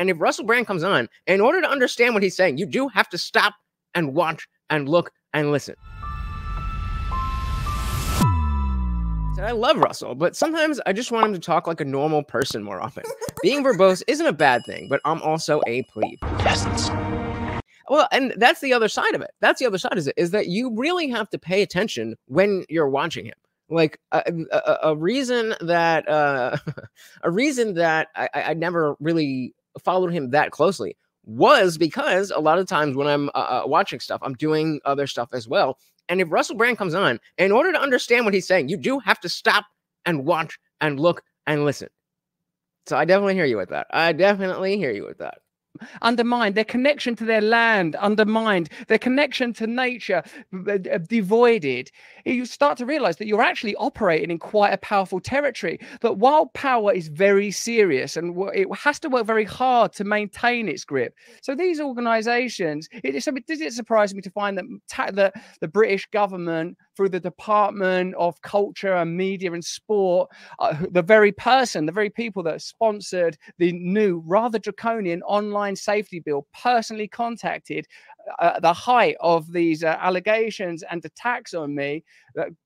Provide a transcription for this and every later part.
And if Russell Brand comes on, in order to understand what he's saying, you do have to stop and watch and look and listen. So I love Russell, but sometimes I just want him to talk like a normal person more often. Being verbose isn't a bad thing, but I'm also a plebe. Yes. Well, and that's the other side of it. That's the other side of it, is that you really have to pay attention when you're watching him. Like a reason that I never really followed him that closely was because a lot of times when I'm watching stuff, I'm doing other stuff as well. And if Russell Brand comes on, in order to understand what he's saying, you do have to stop and watch and look and listen. So I definitely hear you with that. I definitely hear you with that. Undermined their connection to their land, undermined their connection to nature, devoided. You start to realize that you're actually operating in quite a powerful territory. That while power is very serious and it has to work very hard to maintain its grip. So these organizations, does it surprise me to find that the British government, through the Department of Culture and Media and Sport, the very people that sponsored the new, rather draconian online safety bill, personally contacted the height of these allegations and attacks on me,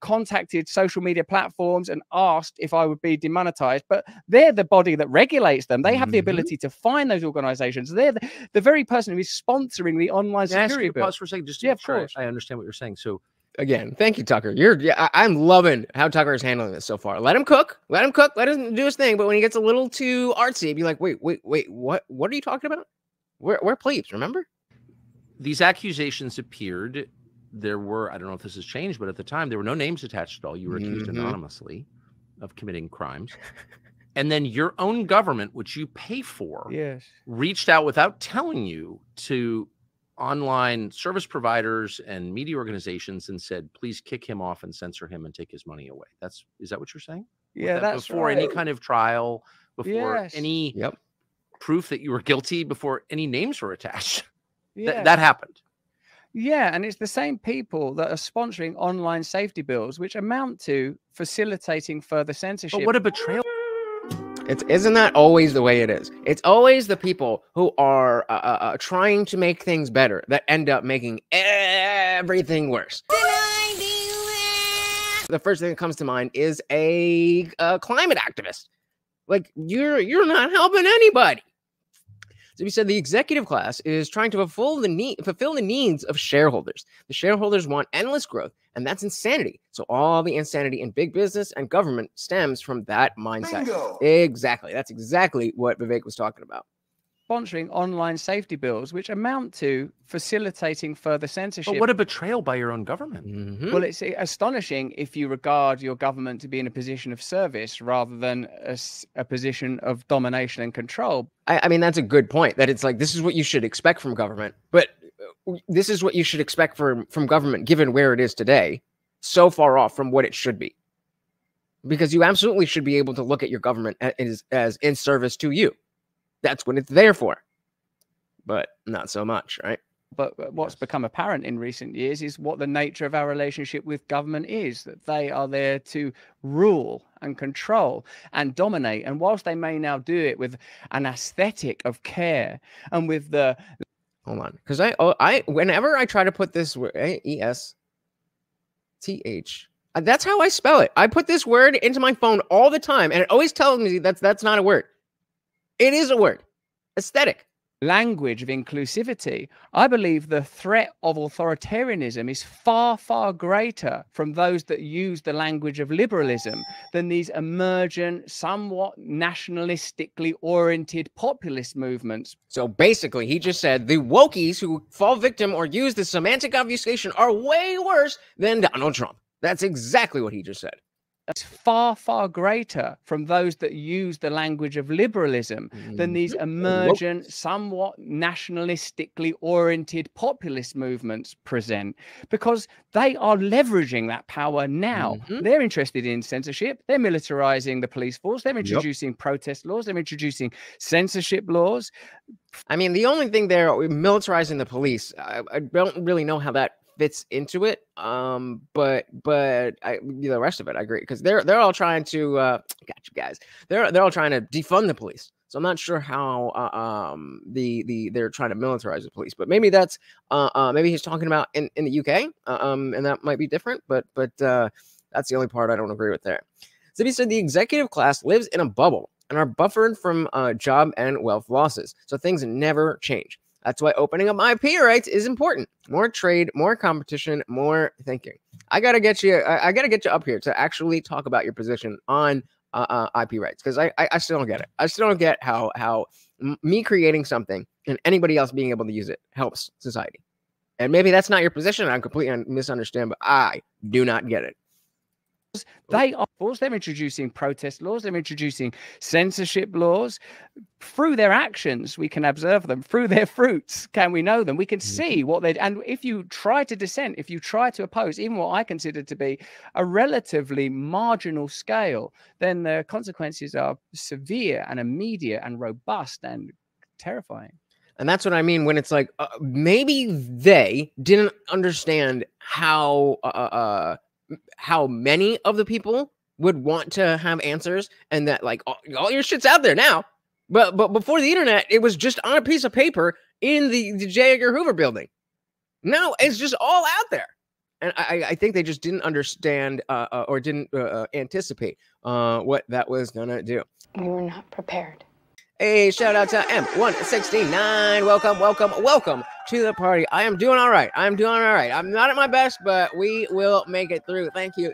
contacted social media platforms and asked if I would be demonetized. But they're the body that regulates them. They have the ability to find those organizations. They're the very person who is sponsoring the online security bill. Pause for a second, just to make sure I understand what you're saying. So again, thank you, Tucker. I'm loving how Tucker is handling this so far. Let him cook. Let him do his thing. But when he gets a little too artsy, be like, wait, what are you talking about? We're plebes, remember? These accusations appeared. There were, I don't know if this has changed, but at the time, there were no names attached at all. You were accused anonymously of committing crimes. And then your own government, which you pay for, reached out without telling you to online service providers and media organizations and said, please kick him off and censor him and take his money away. Is that what you're saying? Yeah, that's before right. Any kind of trial, before any proof that you were guilty, before any names were attached. That happened. Yeah, and it's the same people that are sponsoring online safety bills, which amount to facilitating further censorship. But what a betrayal. Isn't that always the way it is? It's always the people who are trying to make things better that end up making everything worse. The first thing that comes to mind is a climate activist. Like, you're not helping anybody. So we said the executive class is trying to fulfill the needs of shareholders. The shareholders want endless growth, and that's insanity. So all the insanity in big business and government stems from that mindset. Bingo. Exactly. That's exactly what Vivek was talking about. Sponsoring online safety bills, which amount to facilitating further censorship. But what a betrayal by your own government. Well, it's astonishing if you regard your government to be in a position of service rather than a position of domination and control. I mean, that's a good point, that it's like, this is what you should expect from government, but this is what you should expect from government given where it is today, so far off from what it should be. Because you absolutely should be able to look at your government as in service to you. That's what it's there for, but not so much, right? But what's become apparent in recent years is what the nature of our relationship with government is, that they are there to rule and control and dominate. And whilst they may now do it with an aesthetic of care and with the... Hold on, because I whenever I try to put this word, E-S-T-H, that's how I spell it. I put this word into my phone all the time, and it always tells me that's not a word. It is a word. Aesthetic. Language of inclusivity. I believe the threat of authoritarianism is far, far greater from those that use the language of liberalism than these emergent, somewhat nationalistically oriented populist movements. So basically, he just said the wokies who fall victim or use the semantic obfuscation are way worse than Donald Trump. That's exactly what he just said. It's far, far greater from those that use the language of liberalism than these emergent, somewhat nationalistically oriented populist movements present, because they are leveraging that power now. They're interested in censorship. They're militarizing the police force. They're introducing protest laws. They're introducing censorship laws. I mean, the only thing there, militarizing the police, I don't really know how that fits into it, but the rest of it I agree, because they're all trying to got you guys, they're all trying to defund the police. So I'm not sure how they're trying to militarize the police, but maybe that's maybe he's talking about in the UK, and that might be different. But that's the only part I don't agree with there. So he said the executive class lives in a bubble and are buffered from job and wealth losses, so things never change. That's why opening up IP rights is important. More trade, more competition, more thinking. I gotta get you. I gotta get you up here to actually talk about your position on IP rights, because I still don't get it. I still don't get how me creating something and anybody else being able to use it helps society. And maybe that's not your position. I completely misunderstand, but I do not get it. They are forced. They're introducing protest laws. They're introducing censorship laws. Through their actions, we can observe them. Through their fruits, can we know them? We can see what they. And if you try to dissent, if you try to oppose, even what I consider to be a relatively marginal scale, then the consequences are severe and immediate and robust and terrifying. And that's what I mean when it's like maybe they didn't understand how many of the people would want to have answers, and that like all your shit's out there now. But before the internet, it was just on a piece of paper in the J. Edgar Hoover building. Now it's just all out there. And I think they just didn't understand or didn't anticipate what that was going to do. We were not prepared. Hey, shout out to M169. Welcome to the party. I am doing all right. I'm not at my best, but we will make it through. Thank you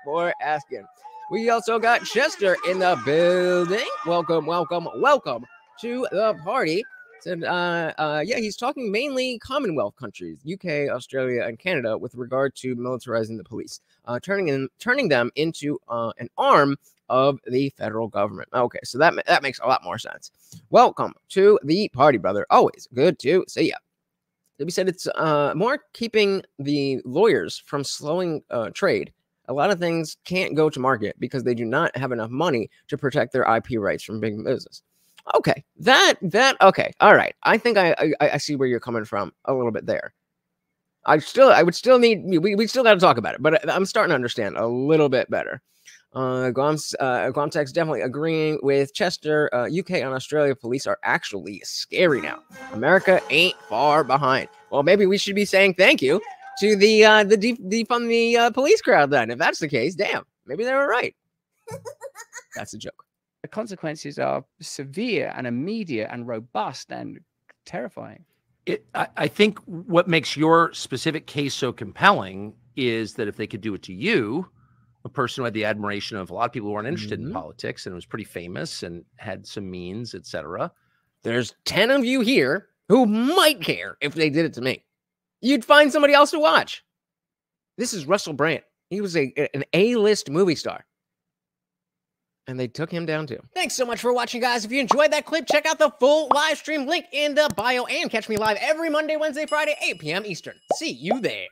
for asking. We also got Chester in the building. Welcome to the party. And yeah, he's talking mainly Commonwealth countries, UK, Australia, and Canada, with regard to militarizing the police, turning them into an arm of the federal government. Okay, so that makes a lot more sense. Welcome to the party, brother. Always good to see you. We said it's more keeping the lawyers from slowing trade. A lot of things can't go to market because they do not have enough money to protect their IP rights from big business. Okay, okay, all right. I think I see where you're coming from a little bit there. We still got to talk about it, but I'm starting to understand a little bit better. Guamtech's definitely agreeing with Chester. UK and Australia police are actually scary now. America ain't far behind. Well, maybe we should be saying thank you to the defund the police crowd then. If that's the case, damn, maybe they were right. That's a joke. The consequences are severe and immediate and robust and terrifying. I think what makes your specific case so compelling is that if they could do it to you, a person who had the admiration of a lot of people who weren't interested in politics and was pretty famous and had some means, etc. There's 10 of you here who might care if they did it to me. You'd find somebody else to watch. This is Russell Brand. He was an A-list movie star. And they took him down too. Thanks so much for watching, guys. If you enjoyed that clip, check out the full live stream link in the bio and catch me live every Monday, Wednesday, Friday, 8 p.m. Eastern. See you there.